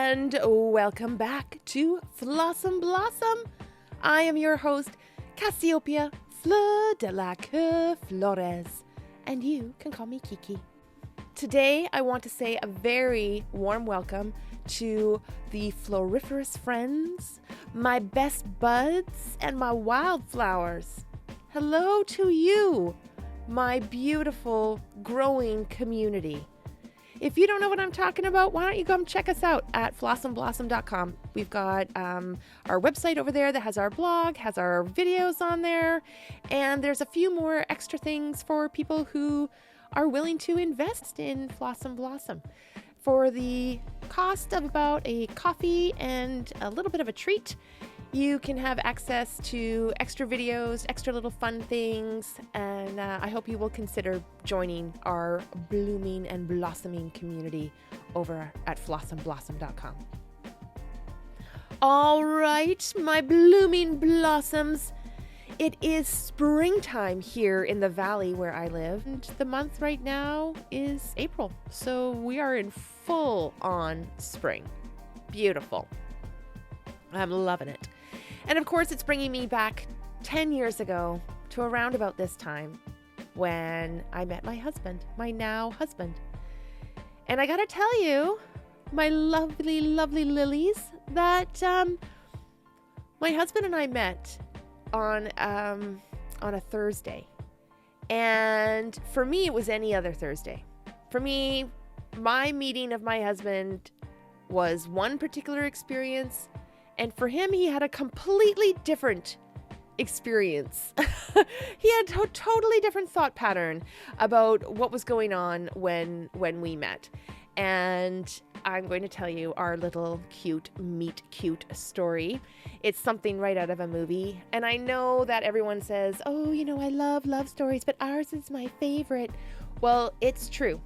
and welcome back to Fl'AwesomeBlossom. I am your host, Cassiopeia Fleur de la Coeur Flores, and you can call me Kiki. Today, I want to say a very warm welcome to the floriferous friends, my best buds, and my wildflowers. Hello to you, my beautiful, growing community. If you don't know what I'm talking about, why don't you come check us out at Fl'AwesomeBlossom.com. We've got our website over there that has our blog, has our videos on there, and there's a few more extra things for people who are willing to invest in Fl'AwesomeBlossom. For the cost of about a coffee and a little bit of a treat, you can have access to extra videos, extra little fun things, and I hope you will consider joining our blooming and blossoming community over at Fl'AwesomeBlossom.com. All right, my blooming blossoms. It is springtime here in the valley where I live, and the month right now is April, so we are in full-on spring. Beautiful. I'm loving it. And of course, it's bringing me back 10 years ago to around about this time when I met my husband, my now husband. And I gotta tell you, my lovely, lovely lilies, that my husband and I met on a Thursday. And for me, it was any other Thursday. For me, my meeting of my husband was one particular experience, and for him, he had a completely different experience. He had a totally different thought pattern about what was going on when we met. And I'm going to tell you our little cute, meet cute story. It's something right out of a movie. And I know that everyone says, oh, you know, I love love stories, but ours is my favorite. Well, it's true.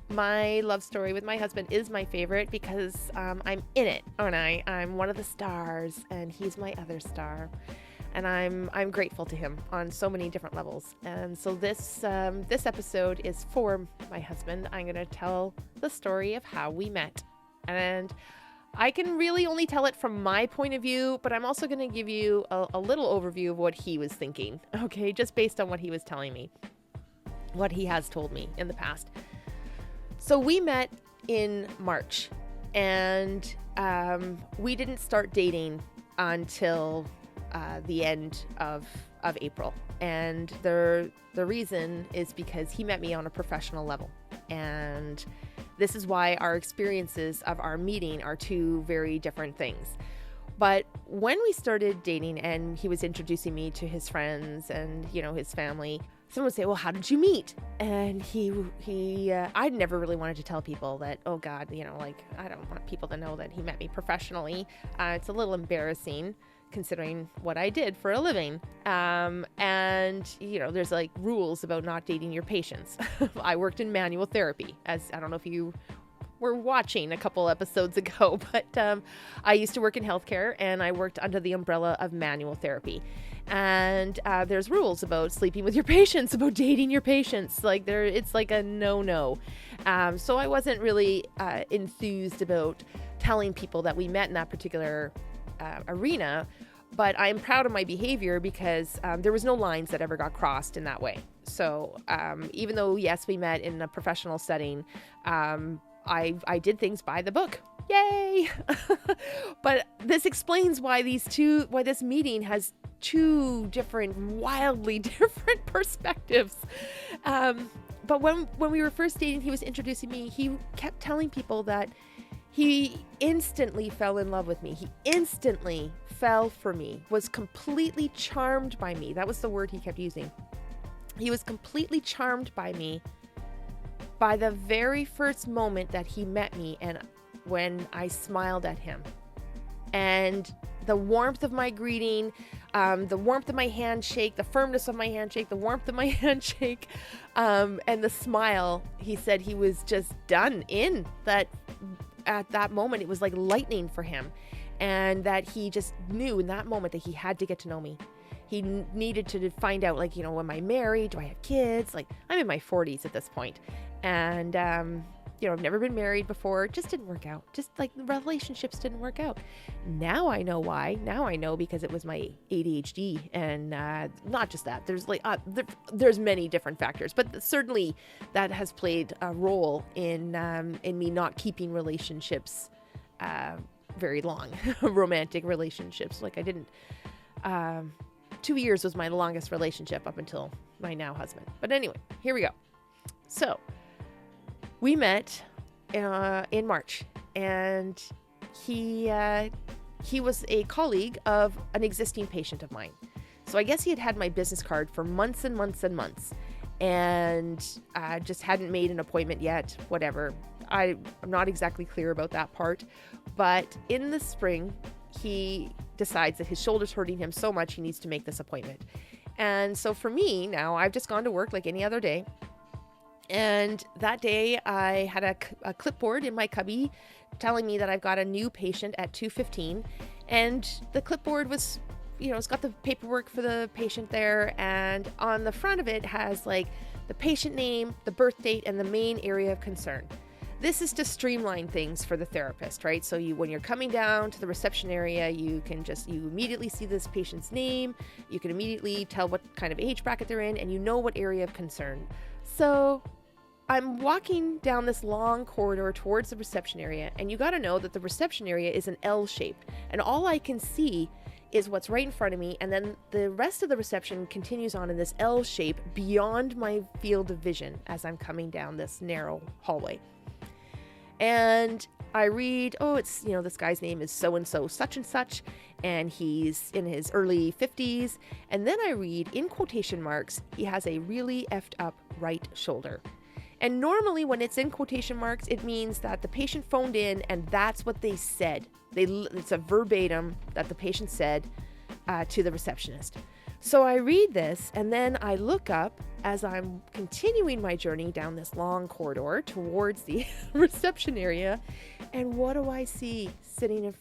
My love story with my husband is my favorite because I'm in it, aren't I? I'm one of the stars, and he's my other star. And I'm grateful to him on so many different levels. And so this episode is for my husband. I'm going to tell the story of how we met. And I can really only tell it from my point of view, but I'm also going to give you a little overview of what he was thinking, okay? Just based on what he was telling me, what he has told me in the past. So we met in March, and we didn't start dating until the end of April. And the reason is because he met me on a professional level. And this is why our experiences of our meeting are two very different things. But when we started dating and he was introducing me to his friends and, you know, his family, someone would say, well, how did you meet? And I'd never really wanted to tell people that, oh God, you know, like, I don't want people to know that he met me professionally. It's a little embarrassing considering what I did for a living. And, you know, there's like rules about not dating your patients. I worked in manual therapy, as I don't know if you were watching a couple episodes ago, but I used to work in healthcare, and I worked under the umbrella of manual therapy. And there's rules about sleeping with your patients, about dating your patients. Like it's like a no-no. So I wasn't really enthused about telling people that we met in that particular arena, but I'm proud of my behavior because there was no lines that ever got crossed in that way. So even though, yes, we met in a professional setting, I did things by the book. Yay! But this explains why this meeting has two different, wildly different perspectives. But when we were first dating, he was introducing me. He kept telling people that he instantly fell in love with me. He instantly fell for me, was completely charmed by me. That was the word he kept using. He was completely charmed by me by the very first moment that he met me and when I smiled at him. And the warmth of my greeting, the warmth of my handshake, the firmness of my handshake, the warmth of my handshake, and the smile, he said he was just done in that. At that moment, it was like lightning for him, and that he just knew in that moment that he had to get to know me. He needed to find out, like, you know, am I married? Do I have kids? Like, I'm in my 40s at this point. And I've never been married before. It just didn't work out. Just like the relationships didn't work out. Now I know why. Now I know because it was my ADHD, and not just that. There's many different factors, but certainly that has played a role in me not keeping relationships very long, romantic relationships. Like I didn't. 2 years was my longest relationship up until my now husband. But anyway, here we go. So we met in March, and he was a colleague of an existing patient of mine. So I guess he had my business card for months and months and months, and just hadn't made an appointment yet, whatever. I'm not exactly clear about that part, but in the spring, he decides that his shoulder's hurting him so much he needs to make this appointment. And so for me now, I've just gone to work like any other day. And that day I had a clipboard in my cubby telling me that I've got a new patient at 2:15. And the clipboard was, it's got the paperwork for the patient there. And on the front of it has like the patient name, the birth date, and the main area of concern. This is to streamline things for the therapist, right? So when you're coming down to the reception area, you immediately see this patient's name. You can immediately tell what kind of age bracket they're in, and you know what area of concern. So I'm walking down this long corridor towards the reception area, and you got to know that the reception area is an L shaped, and all I can see is what's right in front of me, and then the rest of the reception continues on in this L shape beyond my field of vision as I'm coming down this narrow hallway. And I read, this guy's name is so-and-so, such and such, and he's in his early 50s. And then I read, in quotation marks, he has a really effed up right shoulder. And normally when it's in quotation marks, it means that the patient phoned in and that's what they said. It's a verbatim that the patient said to the receptionist. So I read this, and then I look up as I'm continuing my journey down this long corridor towards the reception area. And what do I see sitting in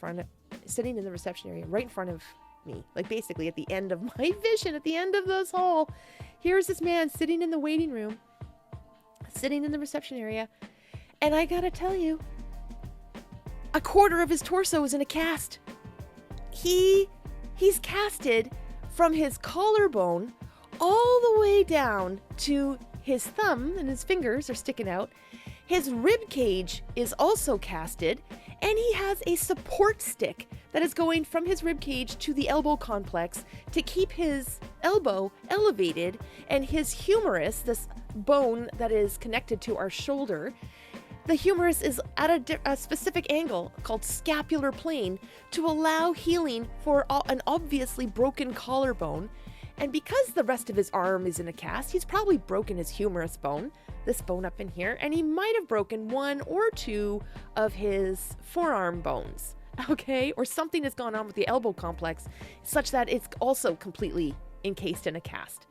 the reception area right in front of me? Like basically at the end of my vision, at the end of this hall, here's this man sitting in the waiting room, sitting in the reception area. And I gotta tell you, a quarter of his torso is in a cast. He's casted from his collarbone all the way down to his thumb, and his fingers are sticking out. His rib cage is also casted, and he has a support stick that is going from his rib cage to the elbow complex to keep his elbow elevated, and his humerus, this bone that is connected to our shoulder, the humerus is at a specific angle called scapular plane to allow healing for an obviously broken collarbone. And because the rest of his arm is in a cast, he's probably broken his humerus bone, this bone up in here, and he might have broken one or two of his forearm bones, okay? Or something has gone on with the elbow complex such that it's also completely encased in a cast.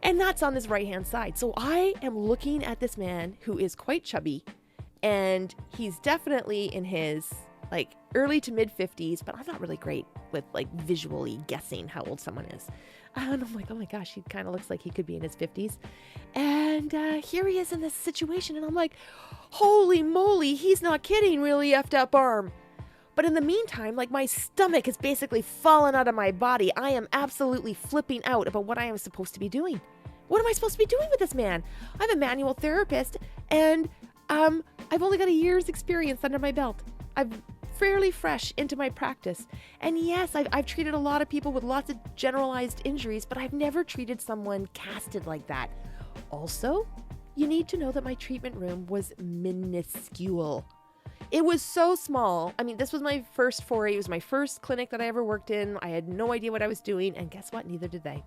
And that's on his right-hand side. So I am looking at this man who is quite chubby, and he's definitely in his early to mid 50s, but I'm not really great with visually guessing how old someone is. And I'm like, oh my gosh, he kind of looks like he could be in his 50s. And here he is in this situation, and I'm like, holy moly, he's not kidding, really effed up arm. But in the meantime, my stomach is basically fallen out of my body. I am absolutely flipping out about what I am supposed to be doing. What am I supposed to be doing with this man? I'm a manual therapist, and I've only got a year's experience under my belt. I'm fairly fresh into my practice. And yes, I've treated a lot of people with lots of generalized injuries, but I've never treated someone casted like that. Also, you need to know that my treatment room was minuscule. It was so small. I mean, this was my first foray. It was my first clinic that I ever worked in. I had no idea what I was doing, and guess what? Neither did they.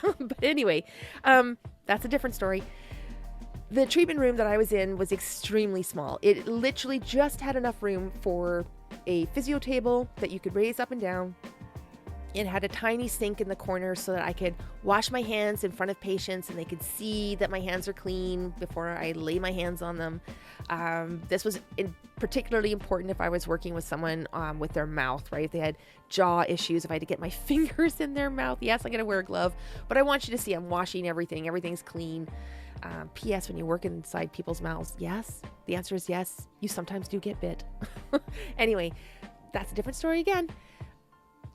But anyway, that's a different story. The treatment room that I was in was extremely small. It literally just had enough room for a physio table that you could raise up and down. It had a tiny sink in the corner so that I could wash my hands in front of patients and they could see that my hands are clean before I lay my hands on them. This was particularly important if I was working with someone with their mouth, right? If they had jaw issues, if I had to get my fingers in their mouth. Yes, I'm going to wear a glove, but I want you to see I'm washing everything. Everything's clean. P.S. When you work inside people's mouths, yes, the answer is yes. You sometimes do get bit. Anyway, that's a different story again.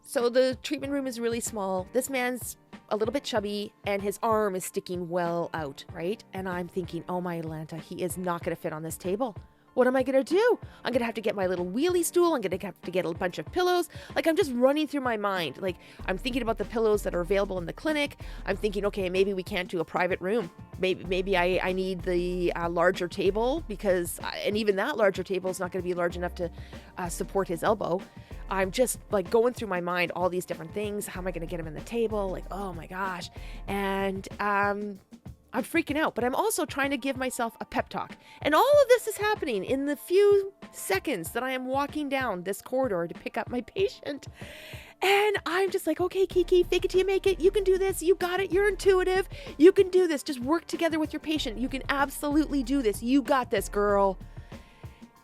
So the treatment room is really small. This man's a little bit chubby and his arm is sticking well out, right? And I'm thinking, oh my Atlanta, he is not going to fit on this table. What am I going to do? I'm going to have to get my little wheelie stool. I'm going to have to get a bunch of pillows. Like, I'm just running through my mind. Like, I'm thinking about the pillows that are available in the clinic. I'm thinking, okay, maybe we can't do a private room. Maybe I need the larger table because, and even that larger table is not going to be large enough to support his elbow. I'm just like going through my mind all these different things. How am I going to get him in the table? Like, oh my gosh. And I'm freaking out, but I'm also trying to give myself a pep talk. And all of this is happening in the few seconds that I am walking down this corridor to pick up my patient. And I'm just like, okay, Kiki, fake it till you make it. You can do this. You got it. You're intuitive. You can do this. Just work together with your patient. You can absolutely do this. You got this, girl.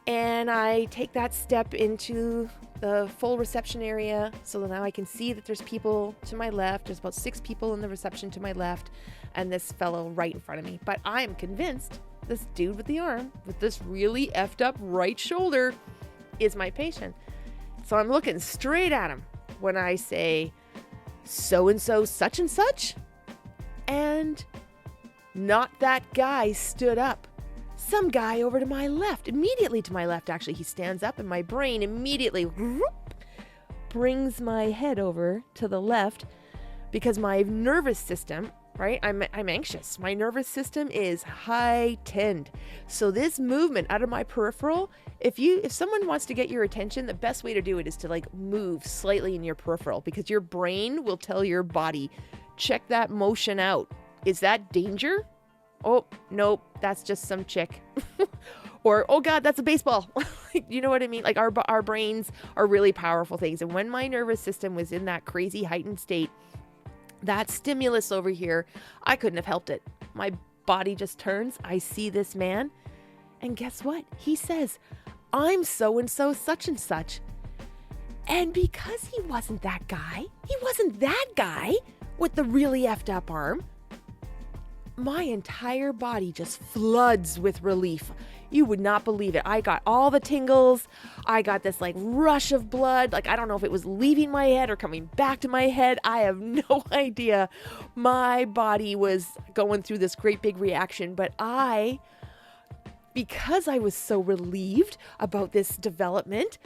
And I take that step into the full reception area so that now I can see that there's people to my left. There's about 6 people in the reception to my left and this fellow right in front of me. But I am convinced this dude with the arm with this really effed up right shoulder is my patient. So I'm looking straight at him when I say, so-and-so such and such. And not that guy stood up. Some guy over to my left, immediately to my left, actually, he stands up and my brain immediately brings my head over to the left because my nervous system, right? I'm anxious. My nervous system is heightened. So this movement out of my peripheral, if someone wants to get your attention, the best way to do it is to like move slightly in your peripheral because your brain will tell your body, check that motion out. Is that danger? Oh, nope, that's just some chick. Or, oh God, that's a baseball. You know what I mean? Like our brains are really powerful things. And when my nervous system was in that crazy heightened state, that stimulus over here, I couldn't have helped it. My body just turns. I see this man. And guess what? He says, I'm so-and-so such and such. And because he wasn't that guy with the really effed up arm, my entire body just floods with relief. You would not believe it. I got all the tingles. I got this like rush of blood. Like, I don't know if it was leaving my head or coming back to my head. I have no idea. My body was going through this great big reaction, but because I was so relieved about this development,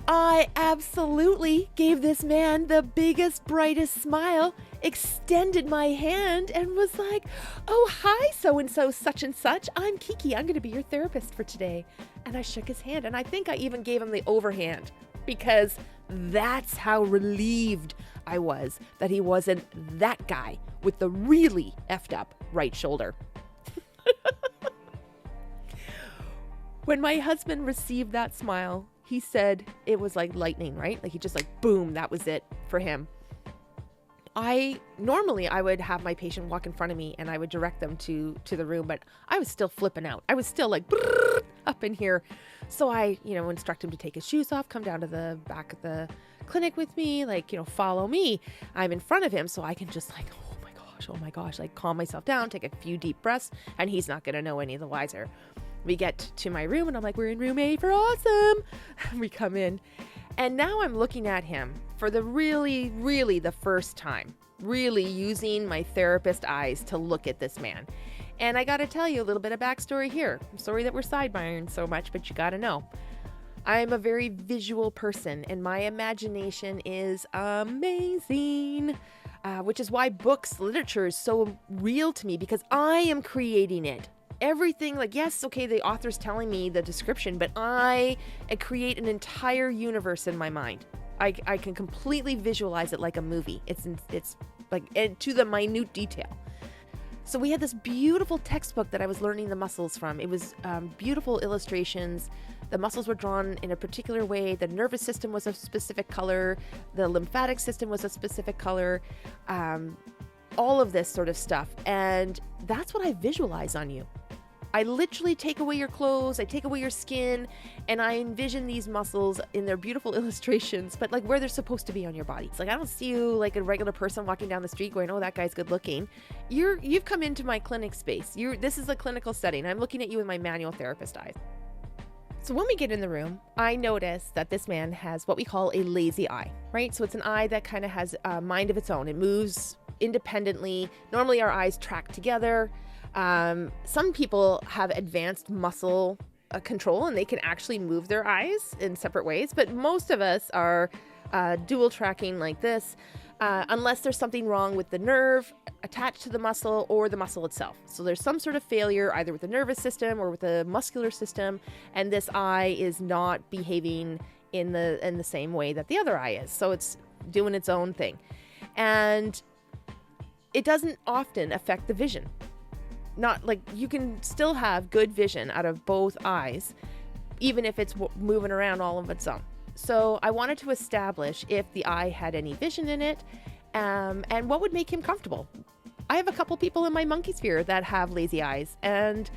I absolutely gave this man the biggest, brightest smile, extended my hand, and was like, oh, hi, so-and-so, such and such. I'm Kiki. I'm going to be your therapist for today. And I shook his hand, and I think I even gave him the overhand because that's how relieved I was that he wasn't that guy with the really effed up right shoulder. When my husband received that smile, he said it was like lightning, right? Like he just like, boom, that was it for him. Normally I would have my patient walk in front of me and I would direct them to the room, but I was still flipping out. I was still like up in here. So I, instruct him to take his shoes off, come down to the back of the clinic with me, like, follow me. I'm in front of him so I can just like, oh my gosh, like calm myself down, take a few deep breaths, and he's not going to know any the wiser. We get to my room and I'm like, we're in room A for awesome. We come in and now I'm looking at him for the really, really the first time, really using my therapist eyes to look at this man. And I got to tell you a little bit of backstory here. I'm sorry that we're sidebarring so much, but you got to know. I'm a very visual person and my imagination is amazing, which is why literature is so real to me because I am creating it. Everything, like, yes, okay, the author's telling me the description, but I create an entire universe in my mind. I can completely visualize it like a movie. It's like to the minute detail. So we had this beautiful textbook that I was learning the muscles from. It was beautiful illustrations. The muscles were drawn in a particular way. The nervous system was a specific color. The lymphatic system was a specific color. All of this sort of stuff. And that's what I visualize on you. I literally take away your clothes, I take away your skin, and I envision these muscles in their beautiful illustrations, but like where they're supposed to be on your body. It's like, I don't see you like a regular person walking down the street going, oh, that guy's good looking. You've come into my clinic space. This is a clinical setting. I'm looking at you with my manual therapist eyes. So when we get in the room, I notice that this man has what we call a lazy eye, right? So it's an eye that kind of has a mind of its own. It moves independently. Normally our eyes track together. Some people have advanced muscle control and they can actually move their eyes in separate ways, but most of us are dual tracking like this, unless there's something wrong with the nerve attached to the muscle or the muscle itself. So there's some sort of failure either with the nervous system or with the muscular system, and this eye is not behaving in the same way that the other eye is. So it's doing its own thing. And it doesn't often affect the vision. Not like you can still have good vision out of both eyes, even if it's moving around all of its own. So I wanted to establish if the eye had any vision in it, and what would make him comfortable. I have a couple people in my monkey sphere that have lazy eyes, and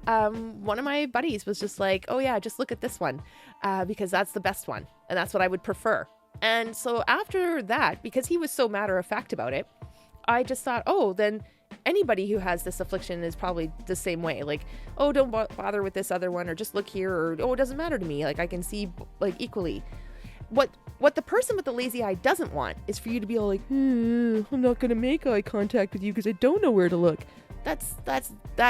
one of my buddies was just like, oh yeah, just look at this one, because that's the best one, and that's what I would prefer. And so after that, because he was so matter-of-fact about it, I just thought, oh, then anybody who has this affliction is probably the same way. Like, oh, don't bother with this other one, or just look here, or oh, it doesn't matter to me. Like, I can see like equally. What the person with the lazy eye doesn't want is for you to be all like, I'm not gonna make eye contact with you because I don't know where to look. That's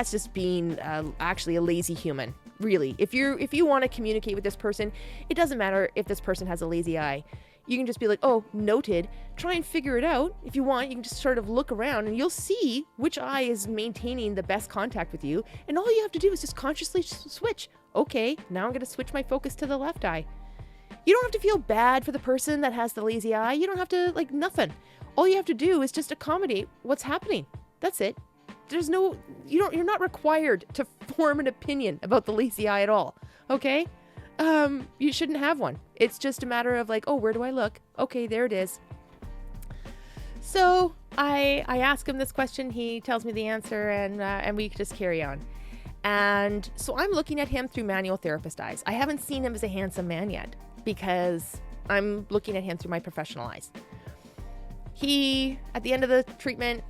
just being actually a lazy human. Really, if you want to communicate with this person, it doesn't matter if this person has a lazy eye. You can just be like, oh, noted. Try and figure it out. If you want, you can just sort of look around and you'll see which eye is maintaining the best contact with you. And all you have to do is just consciously switch. Okay, now I'm going to switch my focus to the left eye. You don't have to feel bad for the person that has the lazy eye. You don't have to, like, nothing. All you have to do is just accommodate what's happening. That's it. You're not required to form an opinion about the lazy eye at all. Okay? You shouldn't have one. It's just a matter of like, oh, where do I look? Okay, there it is. So I ask him this question. He tells me the answer, and we just carry on. And so I'm looking at him through manual therapist eyes. I haven't seen him as a handsome man yet because I'm looking at him through my professional eyes. He, at the end of the treatment,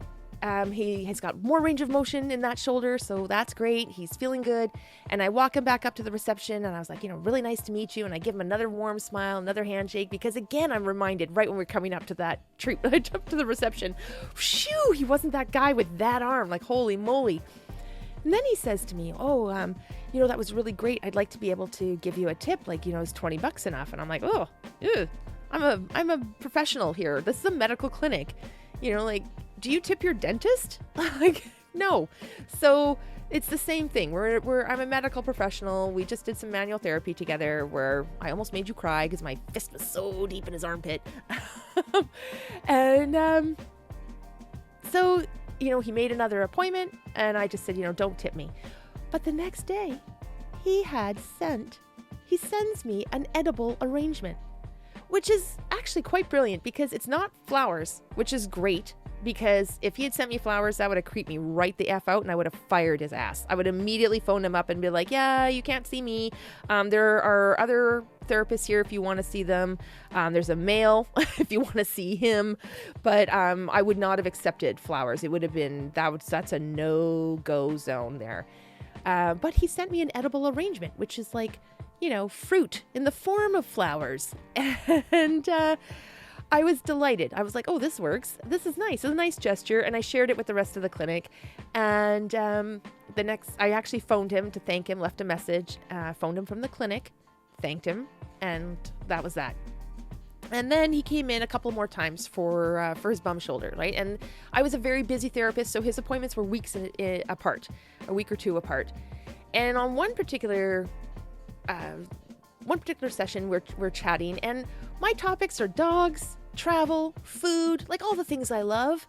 he has got more range of motion in that shoulder, so that's great. He's feeling good. And I walk him back up to the reception, and I was like, really nice to meet you. And I give him another warm smile, another handshake, because again, I'm reminded right when we're coming up to that treatment, I jumped to the reception. Phew, he wasn't that guy with that arm, like holy moly. And then he says to me, that was really great. I'd like to be able to give you a tip, like, is $20 enough? And I'm like, oh, ew, I'm a professional here. This is a medical clinic. Do you tip your dentist? Like, no. So it's the same thing. I'm a medical professional. We just did some manual therapy together where I almost made you cry because my fist was so deep in his armpit. And so, he made another appointment and I just said, don't tip me. But the next day he sends me an edible arrangement, which is actually quite brilliant because it's not flowers, which is great. Because if he had sent me flowers, that would have creeped me right the F out and I would have fired his ass. I would immediately phone him up and be like, yeah, you can't see me. There are other therapists here if you want to see them. There's a male if you want to see him. But I would not have accepted flowers. It would have been, that's a no-go zone there. But he sent me an edible arrangement, which is like, fruit in the form of flowers. And I was delighted. I was like, oh, this works. This is nice. It's a nice gesture. And I shared it with the rest of the clinic. And I actually phoned him to thank him, left a message, phoned him from the clinic, thanked him, and that was that. And then he came in a couple more times for his bum shoulder, right? And I was a very busy therapist, so his appointments were weeks apart, a week or two apart. And on one particular session, we're chatting, and my topics are dogs, travel, food, like all the things I love,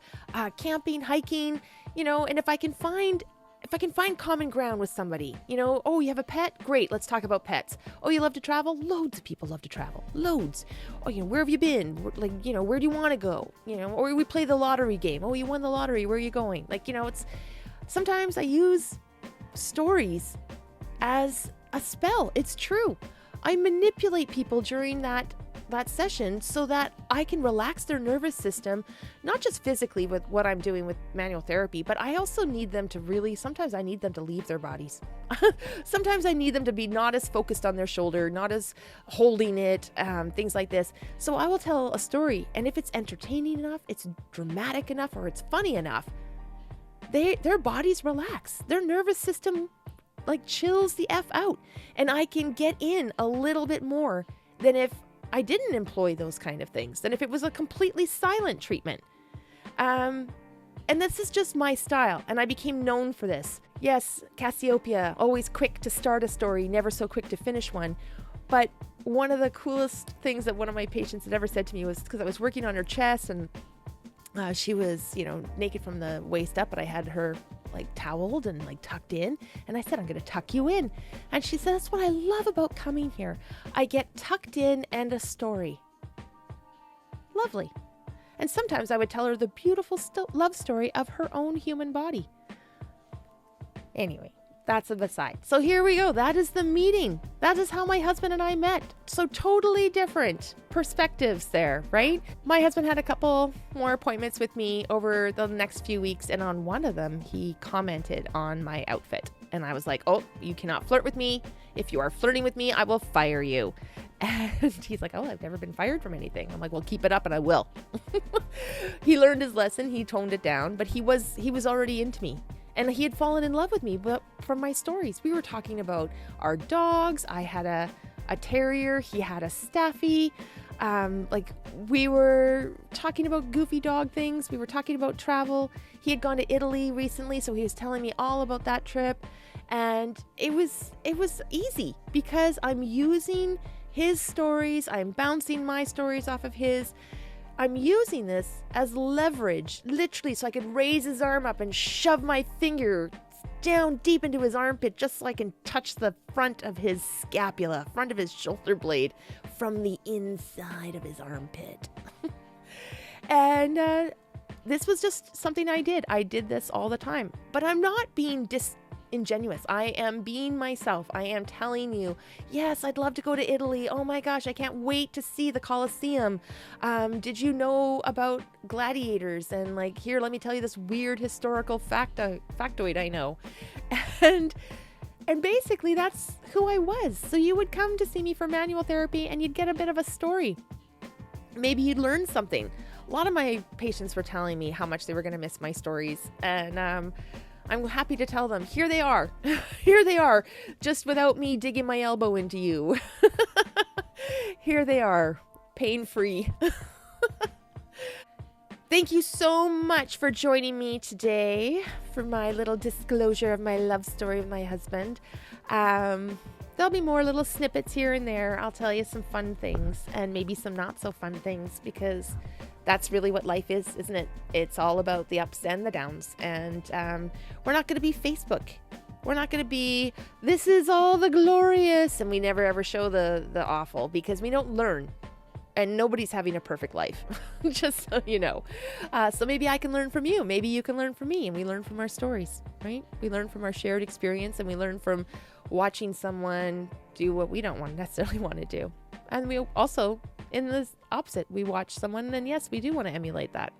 camping, hiking, and if I can find common ground with somebody, oh, you have a pet? Great. Let's talk about pets. Oh, you love to travel? Loads of people love to travel. Loads. Oh, where have you been? Like, where do you want to go? Or we play the lottery game. Oh, you won the lottery. Where are you going? Like, it's sometimes I use stories as a spell. It's true. I manipulate people during that session so that I can relax their nervous system, not just physically with what I'm doing with manual therapy, but I also need them to really, sometimes I need them to leave their bodies. Sometimes I need them to be not as focused on their shoulder, not as holding it, things like this. So I will tell a story, and if it's entertaining enough, it's dramatic enough, or it's funny enough, their bodies relax. Their nervous system like chills the F out, and I can get in a little bit more than if I didn't employ those kind of things, than if it was a completely silent treatment. And this is just my style, and I became known for this. Yes, Cassiopeia, always quick to start a story, never so quick to finish one. But one of the coolest things that one of my patients had ever said to me was, because I was working on her chest, and she was, naked from the waist up, but I had her like toweled and like tucked in. And I said, I'm going to tuck you in. And she said, that's what I love about coming here. I get tucked in and a story. Lovely. And sometimes I would tell her the beautiful love story of her own human body. Anyway, that's an aside. So here we go. That is the meeting. That is how my husband and I met. So totally different perspectives there, right? My husband had a couple more appointments with me over the next few weeks. And on one of them, he commented on my outfit. And I was like, oh, you cannot flirt with me. If you are flirting with me, I will fire you. And he's like, oh, I've never been fired from anything. I'm like, well, keep it up and I will. He learned his lesson. He toned it down, but he was already into me. And he had fallen in love with me, but from my stories. We were talking about our dogs. I had a terrier. He had a staffy. We were talking about goofy dog things. We were talking about travel. He had gone to Italy recently, so he was telling me all about that trip. And it was easy because I'm using his stories. I'm bouncing my stories off of his. I'm using this as leverage, literally, so I could raise his arm up and shove my finger down deep into his armpit just so I can touch the front of his scapula, front of his shoulder blade from the inside of his armpit. And this was just something I did. I did this all the time, but I'm not being disingenuous. I am being myself. I am telling you, yes, I'd love to go to Italy. Oh my gosh, I can't wait to see the Colosseum. Did you know about gladiators? And like, here, let me tell you this weird historical factoid I know. And basically that's who I was. So you would come to see me for manual therapy and you'd get a bit of a story. Maybe you'd learn something. A lot of my patients were telling me how much they were going to miss my stories. And I'm happy to tell them, here they are. Here they are, just without me digging my elbow into you. Here they are, pain-free. Thank you so much for joining me today for my little disclosure of my love story with my husband. There'll be more little snippets here and there. I'll tell you some fun things and maybe some not so fun things, because that's really what life is, isn't it? It's all about the ups and the downs. And we're not going to be Facebook. We're not going to be, this is all the glorious, and we never ever show the awful, because we don't learn. And nobody's having a perfect life, just so you know. So maybe I can learn from you. Maybe you can learn from me, and we learn from our stories, right? We learn from our shared experience, and we learn from watching someone do what we don't necessarily want to do. And we also, in the opposite, we watch someone, and yes, we do want to emulate that.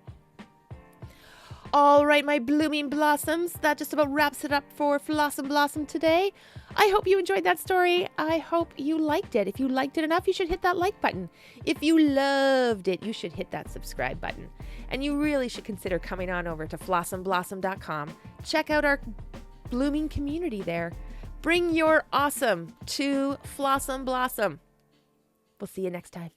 All right, my blooming blossoms, that just about wraps it up for Fl'AwesomeBlossom today. I hope you enjoyed that story. I hope you liked it. If you liked it enough, you should hit that like button. If you loved it, you should hit that subscribe button. And you really should consider coming on over to Fl'AwesomeBlossom.com. Check out our blooming community there. Bring your awesome to Fl'AwesomeBlossom. We'll see you next time.